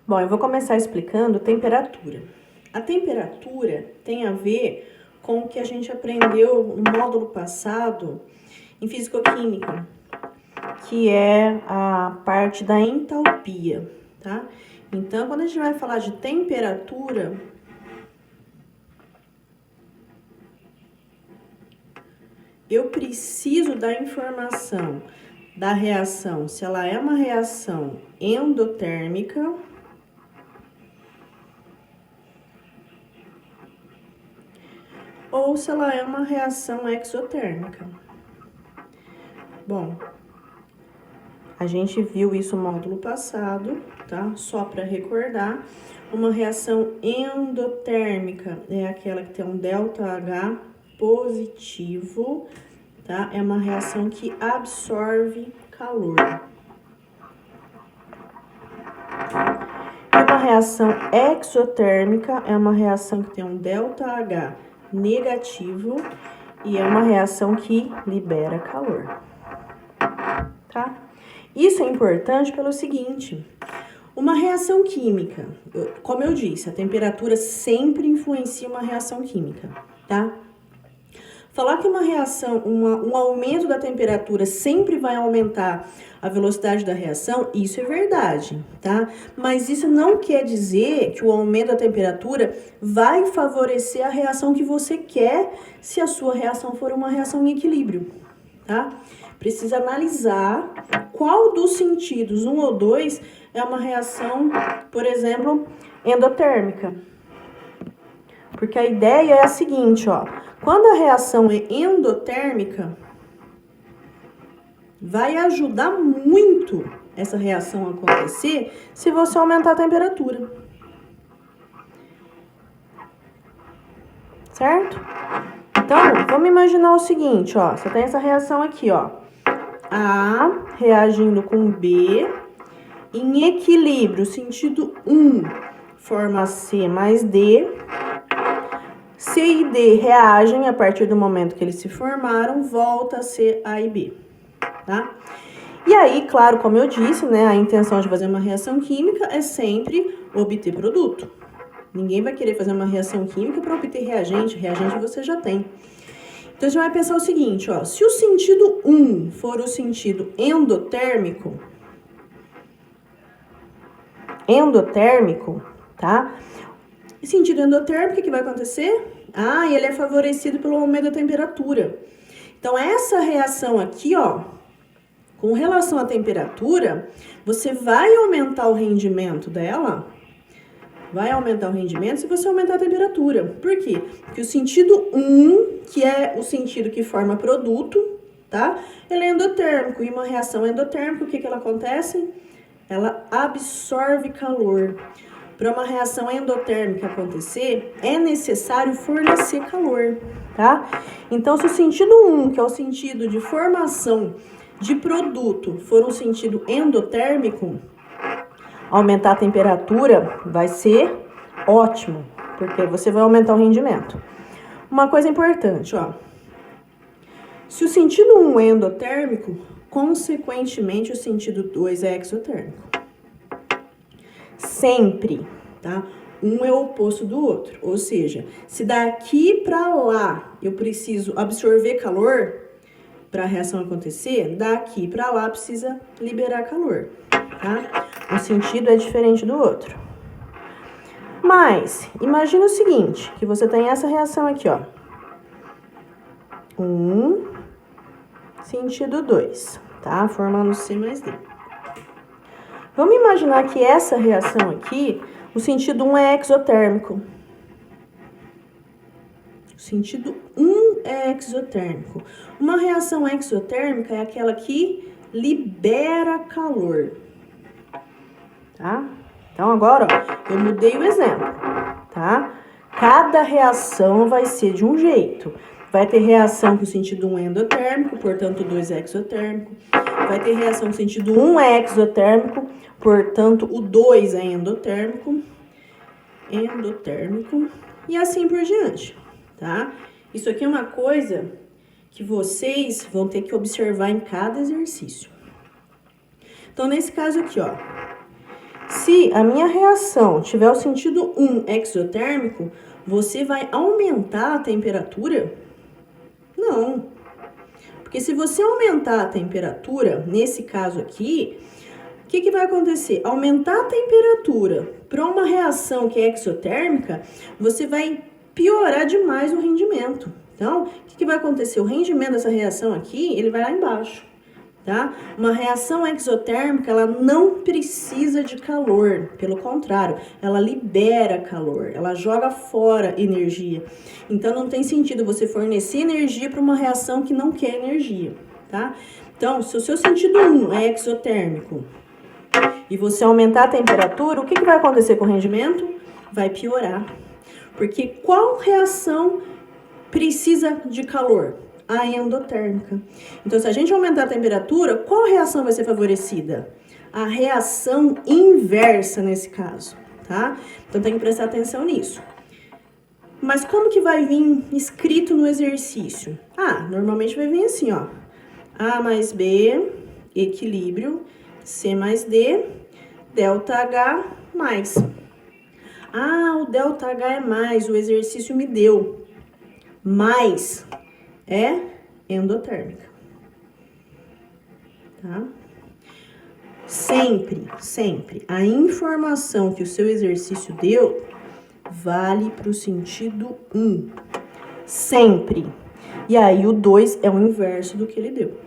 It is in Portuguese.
Bom, eu vou começar explicando temperatura. A temperatura tem a ver com o que a gente aprendeu no módulo passado em fisicoquímica, que é a parte da entalpia, tá? Então, quando a gente vai falar de temperatura, eu preciso da informação da reação, se ela é uma reação endotérmica ou se ela é uma reação exotérmica. Bom, a gente viu isso no módulo passado, tá? Só para recordar, uma reação endotérmica é aquela que tem um ΔH positivo, tá? É uma reação que absorve calor. E uma reação exotérmica é uma reação que tem um ΔH negativo e é uma reação que libera calor, tá? Isso é importante pelo seguinte: uma reação química, como eu disse, a temperatura sempre influencia uma reação química, tá? Falar que uma reação, um aumento da temperatura sempre vai aumentar a velocidade da reação, isso é verdade, tá? Mas isso não quer dizer que o aumento da temperatura vai favorecer a reação que você quer se a sua reação for uma reação em equilíbrio, tá? Precisa analisar qual dos sentidos, 1 ou 2, é uma reação, por exemplo, endotérmica. Porque a ideia é a seguinte, ó. Quando a reação é endotérmica, vai ajudar muito essa reação a acontecer se você aumentar a temperatura. Certo? Então, vamos imaginar o seguinte, ó. Você tem essa reação aqui, ó. A reagindo com B, em equilíbrio, sentido 1, forma C mais D. C e D reagem a partir do momento que eles se formaram, volta a ser A e B, tá? E aí, claro, como eu disse, né, a intenção de fazer uma reação química é sempre obter produto. Ninguém vai querer fazer uma reação química para obter reagente você já tem. Então, a gente vai pensar o seguinte, ó, se o sentido 1 for o sentido endotérmico, tá? E sentido endotérmico, o que vai acontecer? Ah, ele é favorecido pelo aumento da temperatura. Então, essa reação aqui, ó, com relação à temperatura, você vai aumentar o rendimento dela, vai aumentar o rendimento se você aumentar a temperatura. Por quê? Porque o sentido 1, que é o sentido que forma produto, tá? Ele é endotérmico, e uma reação endotérmica, o que ela acontece? Ela absorve calor. Para uma reação endotérmica acontecer, é necessário fornecer calor, tá? Então, se o sentido 1, que é o sentido de formação de produto, for um sentido endotérmico, aumentar a temperatura vai ser ótimo, porque você vai aumentar o rendimento. Uma coisa importante, ó. Se o sentido 1 é endotérmico, consequentemente o sentido 2 é exotérmico. Sempre, tá? Um é o oposto do outro. Ou seja, se daqui para lá eu preciso absorver calor para a reação acontecer, daqui para lá precisa liberar calor, tá? Um sentido é diferente do outro. Mas, imagina o seguinte, que você tem essa reação aqui, ó. 1, sentido 2, tá? Formando C mais D. Vamos imaginar que essa reação aqui, o sentido 1 é exotérmico. O sentido 1 é exotérmico. Uma reação exotérmica é aquela que libera calor, tá? Então, agora, ó, eu mudei o exemplo, tá? Cada reação vai ser de um jeito. Vai ter reação que o sentido 1 é endotérmico, portanto, o 2 é exotérmico. Vai ter reação que o sentido 1 é exotérmico, portanto, o 2 é endotérmico, e assim por diante, tá? Isso aqui é uma coisa que vocês vão ter que observar em cada exercício. Então, nesse caso aqui, ó, se a minha reação tiver o sentido 1 exotérmico, você vai aumentar a temperatura? Não. Porque se você aumentar a temperatura, nesse caso aqui, o que vai acontecer? Aumentar a temperatura para uma reação que é exotérmica, você vai piorar demais o rendimento. Então, o que vai acontecer? O rendimento dessa reação aqui, ele vai lá embaixo, tá? Uma reação exotérmica, ela não precisa de calor, pelo contrário, ela libera calor, ela joga fora energia. Então, não tem sentido você fornecer energia para uma reação que não quer energia, tá? Então, se o seu sentido 1 é exotérmico e você aumentar a temperatura, o que vai acontecer com o rendimento? Vai piorar. Porque qual reação precisa de calor? A endotérmica. Então, se a gente aumentar a temperatura, qual reação vai ser favorecida? A reação inversa nesse caso, tá? Então, tem que prestar atenção nisso. Mas como que vai vir escrito no exercício? Normalmente vai vir assim, ó. A mais B, equilíbrio, C mais D, delta H mais. O delta H é mais, o exercício me deu. Mais é endotérmica. Tá? Sempre, a informação que o seu exercício deu vale para o sentido 1. Sempre. E aí, o 2 é o inverso do que ele deu.